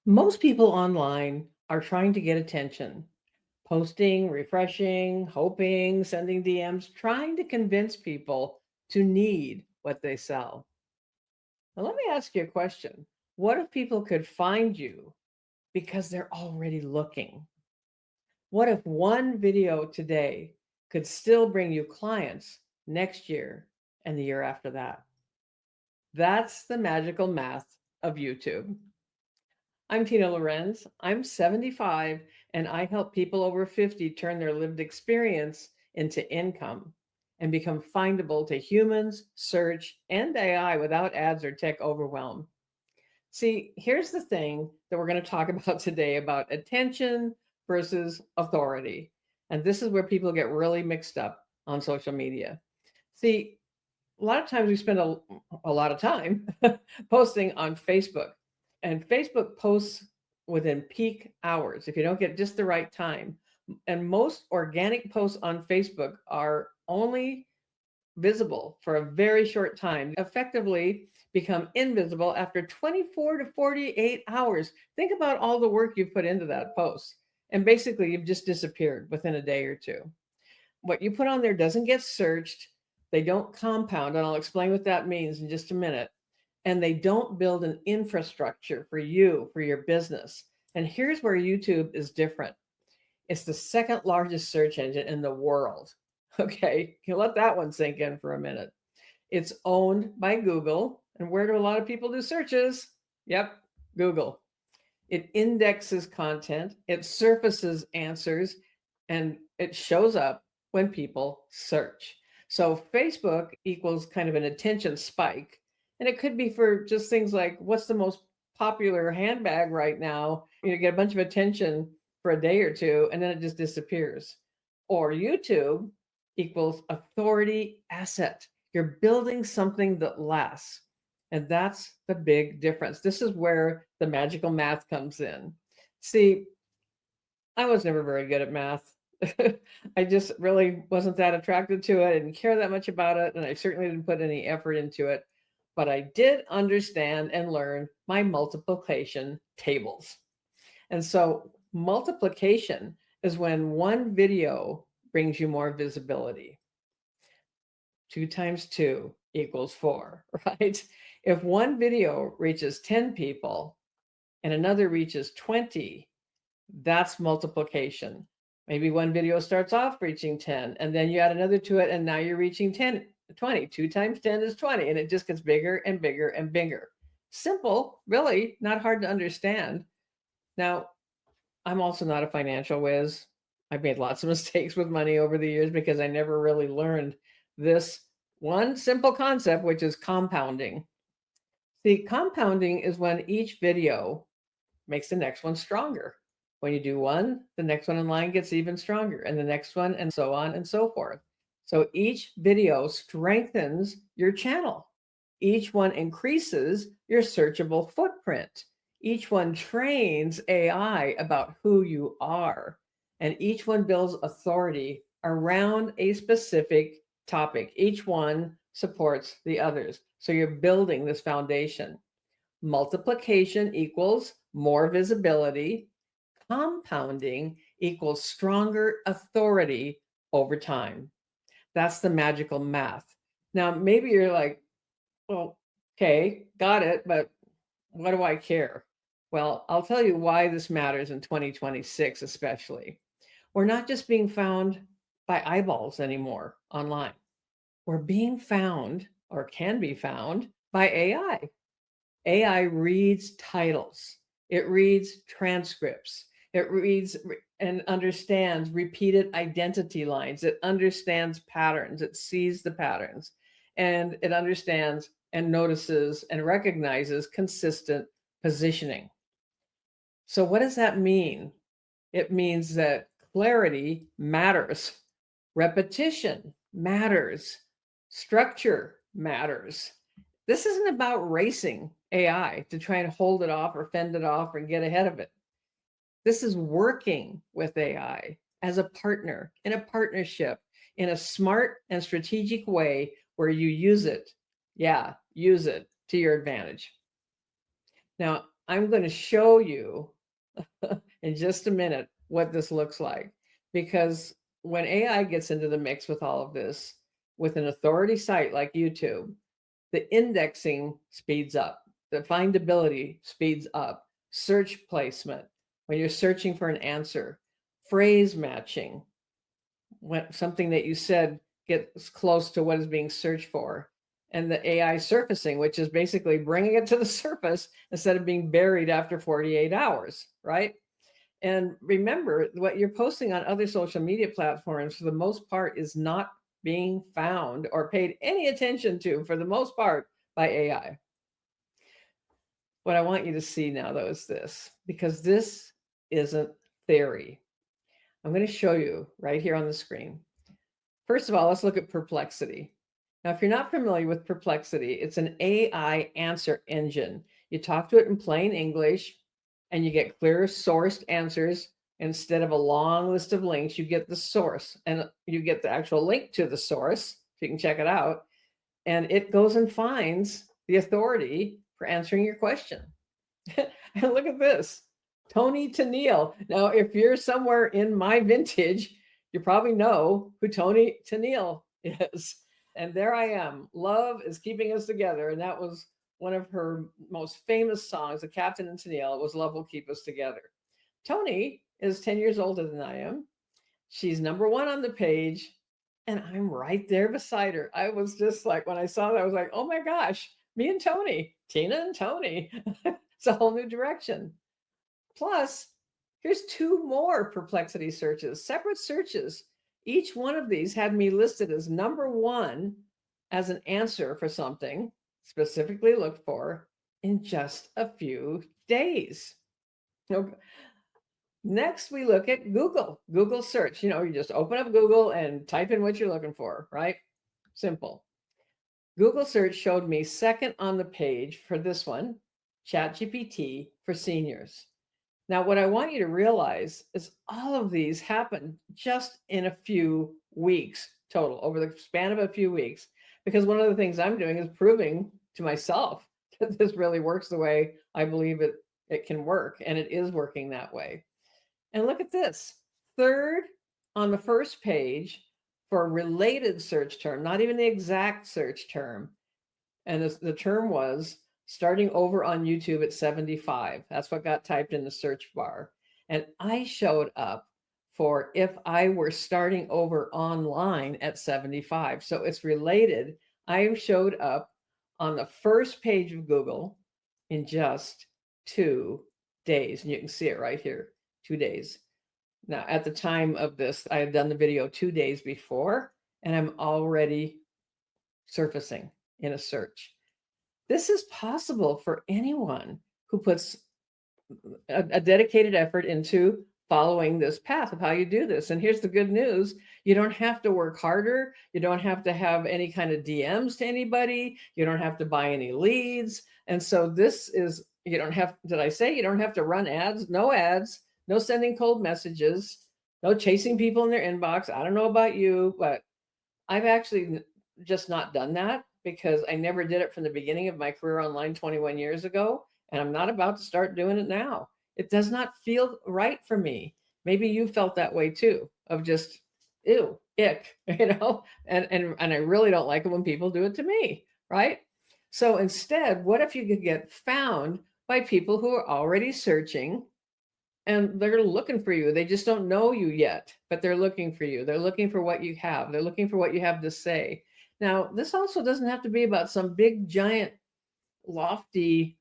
Most people online are trying to get attention, posting, refreshing, hoping, sending DMs, trying to convince people to need what they sell. Now, let me ask you a question. What if people could find you because they're already looking? What if one video today could still bring you clients next year and the year after that? That's the magical math of YouTube. I'm Tina Lorenz. I'm 75 and I help people over 50 turn their lived experience into income and become findable to humans, search, and AI without ads or tech overwhelm. See, here's the thing that we're going to talk about today about attention versus authority. And this is where people get really mixed up on social media. See, a lot of times we spend a lot of time posting on Facebook, and Facebook posts within peak hours if you don't get just the right time. And most organic posts on Facebook are only visible for a very short time, effectively become invisible after 24 to 48 hours. Think about all the work you've put into that post. And basically, you've just disappeared within a day or two. What you put on there doesn't get searched. They don't compound, and I'll explain what that means in just a minute. And they don't build an infrastructure for you, for your business. And here's where YouTube is different. It's the second largest search engine in the world. Okay, you let that one sink in for a minute. It's owned by Google. And where do a lot of people do searches? Yep, Google. It indexes content, it surfaces answers, and it shows up when people search. So Facebook equals kind of an attention spike. And it could be for just things like what's the most popular handbag right now? You get a bunch of attention for a day or two, and then it just disappears. Or YouTube equals authority asset. You're building something that lasts. And that's the big difference. This is where the magical math comes in. See, I was never very good at math. I just really wasn't that attracted to it. I didn't care that much about it. And I certainly didn't put any effort into it. But I did understand and learn my multiplication tables. And so, multiplication is when one video brings you more visibility. 2 times 2 equals 4, right? If one video reaches 10 people and another reaches 20, that's multiplication. Maybe one video starts off reaching 10 and then you add another to it and now you're reaching 10, 20. 2 times 10 is 20 and it just gets bigger and bigger and bigger. Simple, really, not hard to understand. Now, I'm also not a financial whiz. I've made lots of mistakes with money over the years because I never really learned this one simple concept, which is compounding. See, compounding is when each video makes the next one stronger. When you do one, the next one in line gets even stronger, and the next one, and so on and so forth. So each video strengthens your channel. Each one increases your searchable footprint. Each one trains AI about who you are. And each one builds authority around a specific topic. Each one supports the others. So you're building this foundation. Multiplication equals more visibility. Compounding equals stronger authority over time. That's the magical math. Now, maybe you're like, well, okay, got it, but what do I care? Well, I'll tell you why this matters in 2026, especially. We're not just being found by eyeballs anymore online. We're being found or can be found by AI. AI reads titles, it reads transcripts, it reads and understands repeated identity lines, it understands patterns, it sees the patterns, and it understands and notices and recognizes consistent positioning. So, what does that mean? It means that clarity matters, repetition matters, structure matters. This isn't about racing AI to try and hold it off or fend it off and get ahead of it. This is working with AI as a partner, in a partnership, in a smart and strategic way where you use it. Yeah, use it to your advantage. Now, I'm going to show you in just a minute what this looks like. Because when AI gets into the mix with all of this, with an authority site like YouTube, the indexing speeds up, the findability speeds up, search placement, when you're searching for an answer, phrase matching, when something that you said gets close to what is being searched for, and the AI surfacing, which is basically bringing it to the surface instead of being buried after 48 hours, right? And remember, what you're posting on other social media platforms, for the most part, is not being found or paid any attention to, for the most part, by AI. What I want you to see now, though, is this, because this isn't theory. I'm going to show you right here on the screen. First of all, let's look at Perplexity. Now, if you're not familiar with Perplexity, it's an AI answer engine. You talk to it in plain English, and you get clear sourced answers. Instead of a long list of links, you get the source, and you get the actual link to the source, so you can check it out. And it goes and finds the authority for answering your question. And look at this, Tony Tennille. Now, if you're somewhere in my vintage, you probably know who Tony Tennille is. And there I am. Love is keeping us together. And that was one of her most famous songs, The Captain and Tennille. It was Love Will Keep Us Together. Tony is 10 years older than I am. She's number one on the page, and I'm right there beside her. I was just like, when I saw that, I was like, oh my gosh, me and Tony, Tina and Tony. It's a whole new direction. Plus, here's two more Perplexity searches, separate searches. Each one of these had me listed as number one as an answer for something specifically looked for in just a few days. Next, we look at Google search. You just open up Google and type in what you're looking for, right? Simple. Google search showed me second on the page for this one, ChatGPT for seniors. Now, what I want you to realize is all of these happened just in a few weeks total, over the span of a few weeks, because one of the things I'm doing is proving to myself that this really works the way I believe it can work, and it is working that way. And look at this, third on the first page for a related search term, not even the exact search term. And the term was starting over on YouTube at 75. That's what got typed in the search bar. And I showed up for if I were starting over online at 75. So it's related. I showed up on the first page of Google in just 2 days. And you can see it right here, 2 days. Now, at the time of this, I had done the video 2 days before, and I'm already surfacing in a search. This is possible for anyone who puts a dedicated effort into following this path of how you do this. And here's the good news. You don't have to work harder. You don't have to have any kind of DMs to anybody. You don't have to buy any leads. And so this is, you don't have, did I say you don't have to run ads? No ads, no sending cold messages, no chasing people in their inbox. I don't know about you, but I've actually just not done that because I never did it from the beginning of my career online 21 years ago. And I'm not about to start doing it now. It does not feel right for me. Maybe you felt that way too, of just, ew, ick, and I really don't like it when people do it to me, right? So instead, what if you could get found by people who are already searching and they're looking for you? They just don't know you yet, but they're looking for you. They're looking for what you have. They're looking for what you have to say. Now, this also doesn't have to be about some big, giant, lofty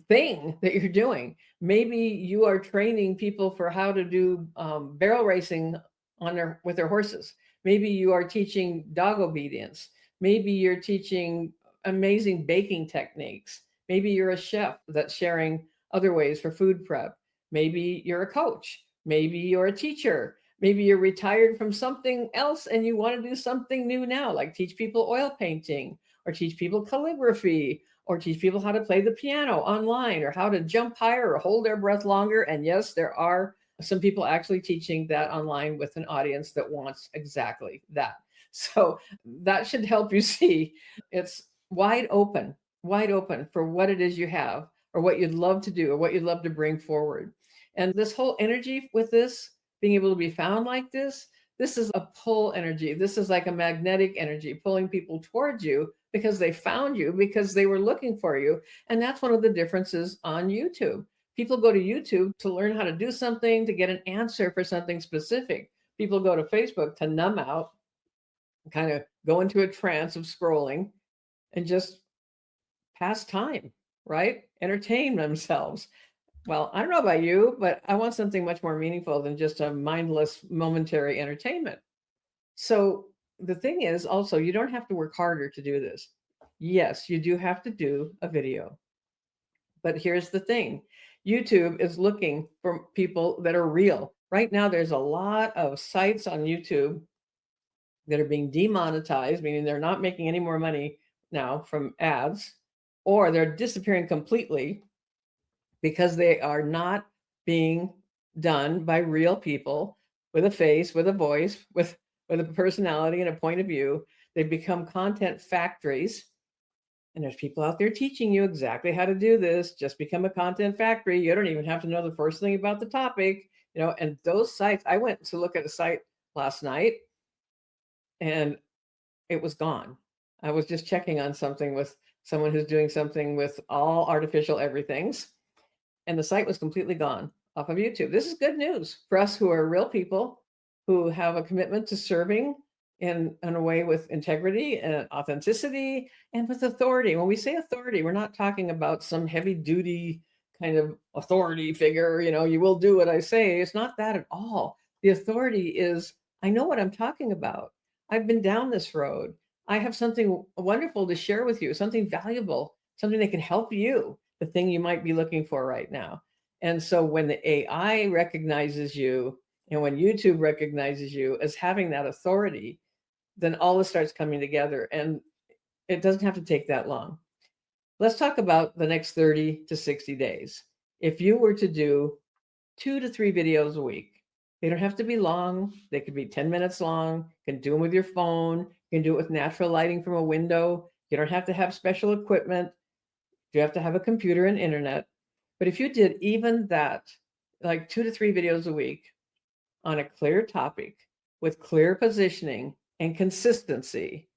thing that you're doing. Maybe you are training people for how to do barrel racing with their horses. Maybe you are teaching dog obedience. Maybe you're teaching amazing baking techniques. Maybe you're a chef that's sharing other ways for food prep. Maybe you're a coach. Maybe you're a teacher. Maybe you're retired from something else and you want to do something new now, like teach people oil painting or teach people calligraphy or teach people how to play the piano online or how to jump higher or hold their breath longer. And yes, there are some people actually teaching that online with an audience that wants exactly that. So that should help you see it's wide open for what it is you have, or what you'd love to do or what you'd love to bring forward. And this whole energy with this, being able to be found like this is a pull energy. This is like a magnetic energy pulling people towards you because they found you, because they were looking for you. And that's one of the differences on YouTube. People go to YouTube to learn how to do something, to get an answer for something specific. People go to Facebook to numb out, kind of go into a trance of scrolling and just pass time, right? Entertain themselves. Well, I don't know about you, but I want something much more meaningful than just a mindless momentary entertainment. So the thing is also, you don't have to work harder to do this. Yes, you do have to do a video. But here's the thing, YouTube is looking for people that are real. Right now, there's a lot of sites on YouTube that are being demonetized, meaning they're not making any more money now from ads, or they're disappearing completely because they are not being done by real people with a face, with a voice, with a personality and a point of view. They've become content factories. And there's people out there teaching you exactly how to do this. Just become a content factory. You don't even have to know the first thing about the topic, and those sites, I went to look at a site last night and it was gone. I was just checking on something with someone who's doing something with all artificial everythings, and the site was completely gone off of YouTube. This is good news for us who are real people who have a commitment to serving in a way with integrity and authenticity and with authority. When we say authority, we're not talking about some heavy duty kind of authority figure, you will do what I say. It's not that at all. The authority is, I know what I'm talking about. I've been down this road. I have something wonderful to share with you, something valuable, something that can help you, the thing you might be looking for right now. And so when the AI recognizes you and when YouTube recognizes you as having that authority, then all this starts coming together. And it doesn't have to take that long. Let's talk about the next 30 to 60 days. If you were to do 2 to 3 videos a week, they don't have to be long. They could be 10 minutes long. You can do them with your phone. You can do it with natural lighting from a window. You don't have to have special equipment. You have to have a computer and internet. But if you did even that, like 2 to 3 videos a week on a clear topic with clear positioning and consistency,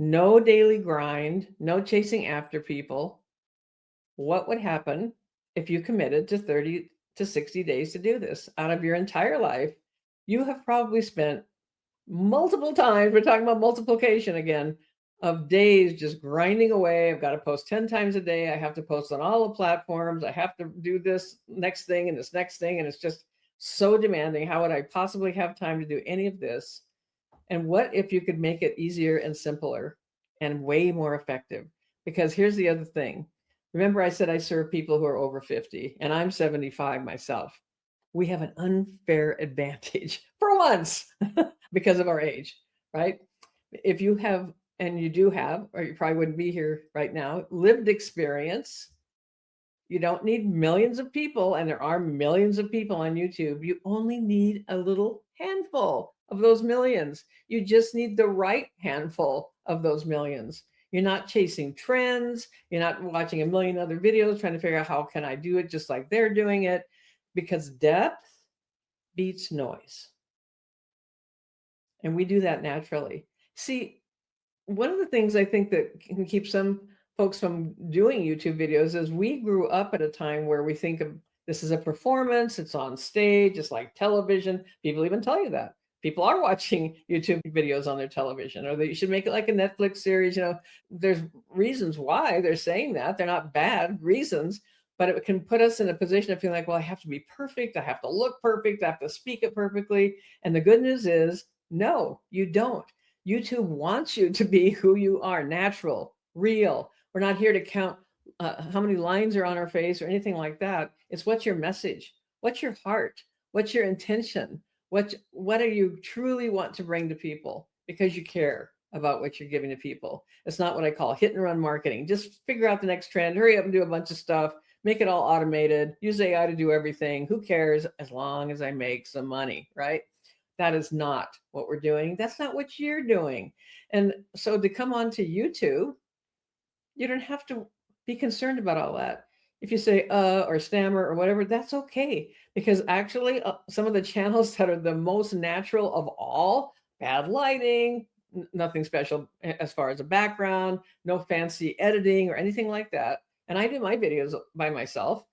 no daily grind, no chasing after people, what would happen if you committed to 30 to 60 days to do this out of your entire life? You have probably spent multiple times, we're talking about multiplication again, of days just grinding away. I've got to post 10 times a day. I have to post on all the platforms. I have to do this next thing and this next thing. And it's just so demanding. How would I possibly have time to do any of this? And what if you could make it easier and simpler and way more effective? Because here's the other thing. Remember, I said I serve people who are over 50, and I'm 75 myself. We have an unfair advantage for once because of our age, right? If you have, and you do have, or you probably wouldn't be here right now, lived experience, you don't need millions of people, and there are millions of people on YouTube. You only need a little handful of those millions. You just need the right handful of those millions. You're not chasing trends. You're not watching a million other videos trying to figure out how can I do it just like they're doing it, because depth beats noise. And we do that naturally. See, one of the things I think that can keep some folks from doing YouTube videos is we grew up at a time where we think of this as a performance, it's on stage, it's like television. People even tell you that. People are watching YouTube videos on their television, or they should make it like a Netflix series. There's reasons why they're saying that. They're not bad reasons, but it can put us in a position of feeling like, well, I have to be perfect. I have to look perfect. I have to speak it perfectly. And the good news is, no, you don't. YouTube wants you to be who you are, natural, real. We're not here to count how many lines are on our face or anything like that. It's what's your message? What's your heart? What's your intention? What do you truly want to bring to people because you care about what you're giving to people? It's not what I call hit and run marketing. Just figure out the next trend, hurry up and do a bunch of stuff, make it all automated, use AI to do everything. Who cares as long as I make some money, right? That is not what we're doing. That's not what you're doing. And so to come onto YouTube, you don't have to be concerned about all that. If you say or stammer or whatever, that's okay. Because actually, some of the channels that are the most natural of all, bad lighting, nothing special as far as a background, no fancy editing or anything like that. And I do my videos by myself,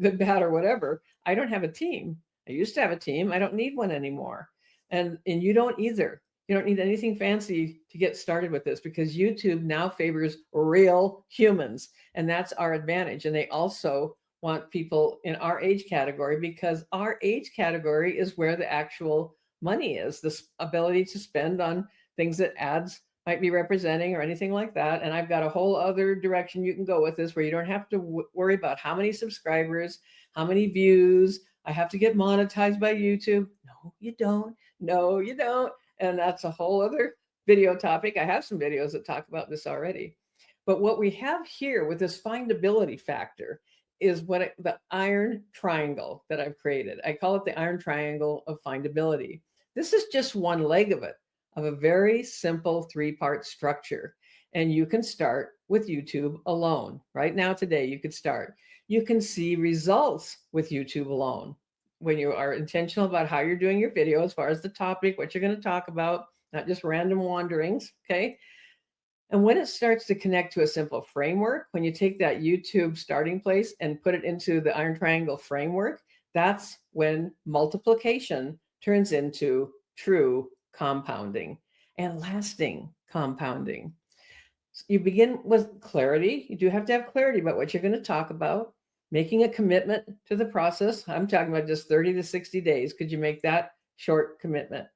good, bad, or whatever. I don't have a team. I used to have a team. I don't need one anymore. And you don't either. You don't need anything fancy to get started with this because YouTube now favors real humans, and that's our advantage. And they also want people in our age category because our age category is where the actual money is, this ability to spend on things that ads might be representing or anything like that. And I've got a whole other direction you can go with this where you don't have to worry about how many subscribers, how many views. I have to get monetized by YouTube. No, you don't. No, you don't. And that's a whole other video topic. I have some videos that talk about this already. But what we have here with this findability factor is the iron triangle that I've created. I call it the iron triangle of findability. This is just one leg of it, of a very simple three-part structure. And you can start with YouTube alone. Right now, today, you could start. You can see results with YouTube alone when you are intentional about how you're doing your video as far as the topic, what you're going to talk about, not just random wanderings, okay? And when it starts to connect to a simple framework, when you take that YouTube starting place and put it into the iron triangle framework, that's when multiplication turns into true compounding and lasting compounding. You begin with clarity. You do have to have clarity about what you're going to talk about, making a commitment to the process. I'm talking about just 30 to 60 days. Could you make that short commitment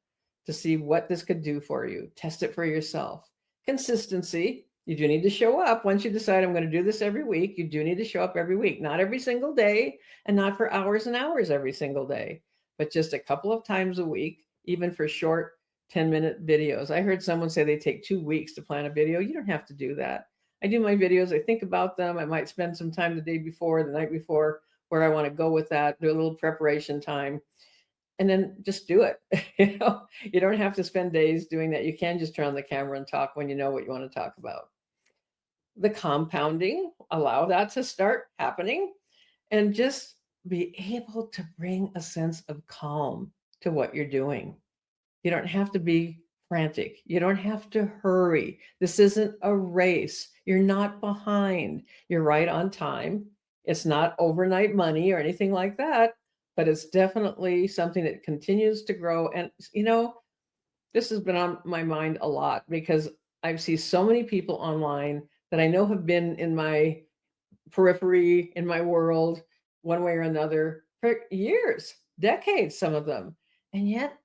to see what this could do for you? Test it for yourself. Consistency. You do need to show up. Once you decide I'm going to do this every week, you do need to show up every week, not every single day and not for hours and hours every single day, but just a couple of times a week, even for short 10-minute videos. I heard someone say they take 2 weeks to plan a video. You don't have to do that. I do my videos, I think about them. I might spend some time the day before, the night before, where I want to go with that, do a little preparation time, and then just do it. You don't have to spend days doing that. You can just turn on the camera and talk when you know what you want to talk about. The compounding, allow that to start happening and just be able to bring a sense of calm to what you're doing. You don't have to be frantic. You don't have to hurry. This isn't a race. You're not behind. You're right on time. It's not overnight money or anything like that, but it's definitely something that continues to grow. And, this has been on my mind a lot because I see so many people online that I know have been in my periphery, in my world, one way or another, for years, decades, some of them. And yet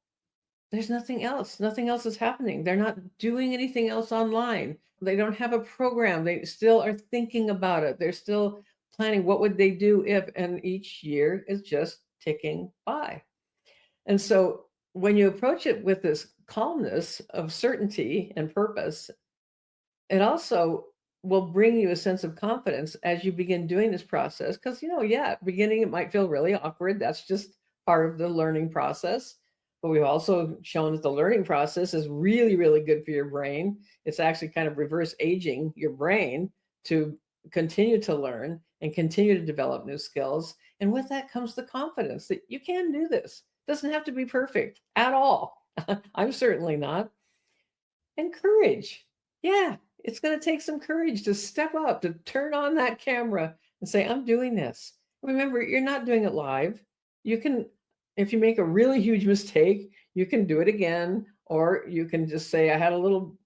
there's nothing else. Nothing else is happening. They're not doing anything else online. They don't have a program. They still are thinking about it. They're still planning what would they do if, and each year is just ticking by. And so when you approach it with this calmness of certainty and purpose, it also will bring you a sense of confidence as you begin doing this process. Because, yeah, at the beginning it might feel really awkward. That's just part of the learning process. But we've also shown that the learning process is really, really good for your brain. It's actually kind of reverse aging your brain to continue to learn and continue to develop new skills. And with that comes the confidence that you can do this. It doesn't have to be perfect at all. I'm certainly not. And courage. Yeah, it's going to take some courage to step up, to turn on that camera and say, I'm doing this. Remember, you're not doing it live. You can, if you make a really huge mistake, you can do it again, or you can just say, I had a little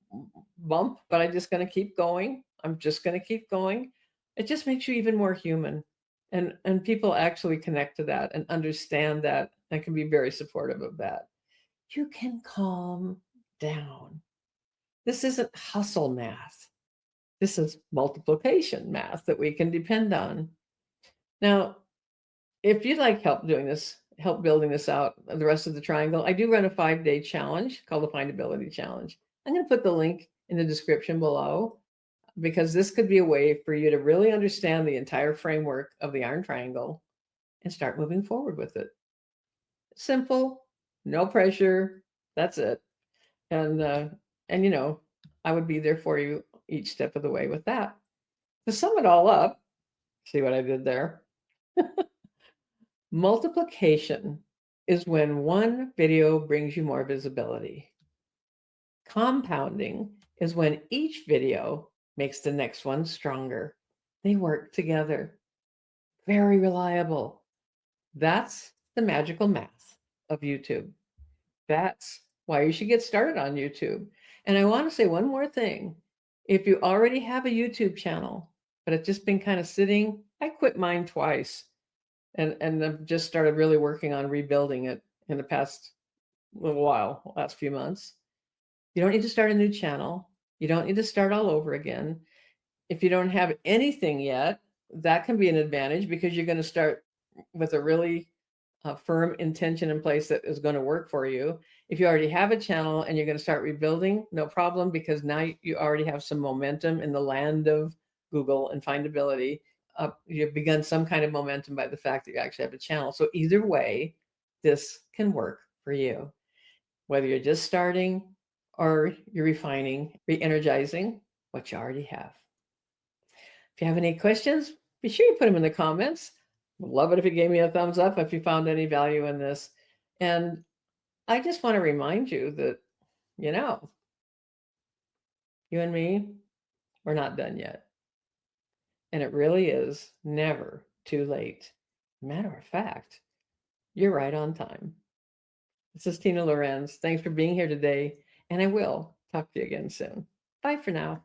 bump, but I'm just going to keep going. I'm just going to keep going. It just makes you even more human. And people actually connect to that and understand that and can be very supportive of that. You can calm down. This isn't hustle math. This is multiplication math that we can depend on. Now, if you'd like help doing this, help building this out, the rest of the triangle, I do run a 5-day challenge called the Findability Challenge. I'm going to put the link in the description below because this could be a way for you to really understand the entire framework of the iron triangle and start moving forward with it. Simple, no pressure. That's it. And I would be there for you each step of the way with that. To sum it all up, See what I did there? Multiplication is when one video brings you more visibility. Compounding is when each video makes the next one stronger. They work together. Very reliable. That's the magical math of YouTube. That's why you should get started on YouTube. And I want to say one more thing. If you already have a YouTube channel, but it's just been kind of sitting, I quit mine twice and I've just started really working on rebuilding it in the past little while, last few months. You don't need to start a new channel. You don't need to start all over again. If you don't have anything yet, that can be an advantage because you're going to start with a really firm intention in place that is going to work for you. If you already have a channel and you're going to start rebuilding, no problem, because now you already have some momentum in the land of Google and findability. You've begun some kind of momentum by the fact that you actually have a channel. So either way, this can work for you. Whether you're just starting or you're refining, re-energizing what you already have. If you have any questions, be sure you put them in the comments. Would love it if you gave me a thumbs up if you found any value in this. And I just want to remind you that, you know, you and me, we're not done yet. And it really is never too late. Matter of fact, you're right on time. This is Tina Lorenz. Thanks for being here today, and I will talk to you again soon. Bye for now.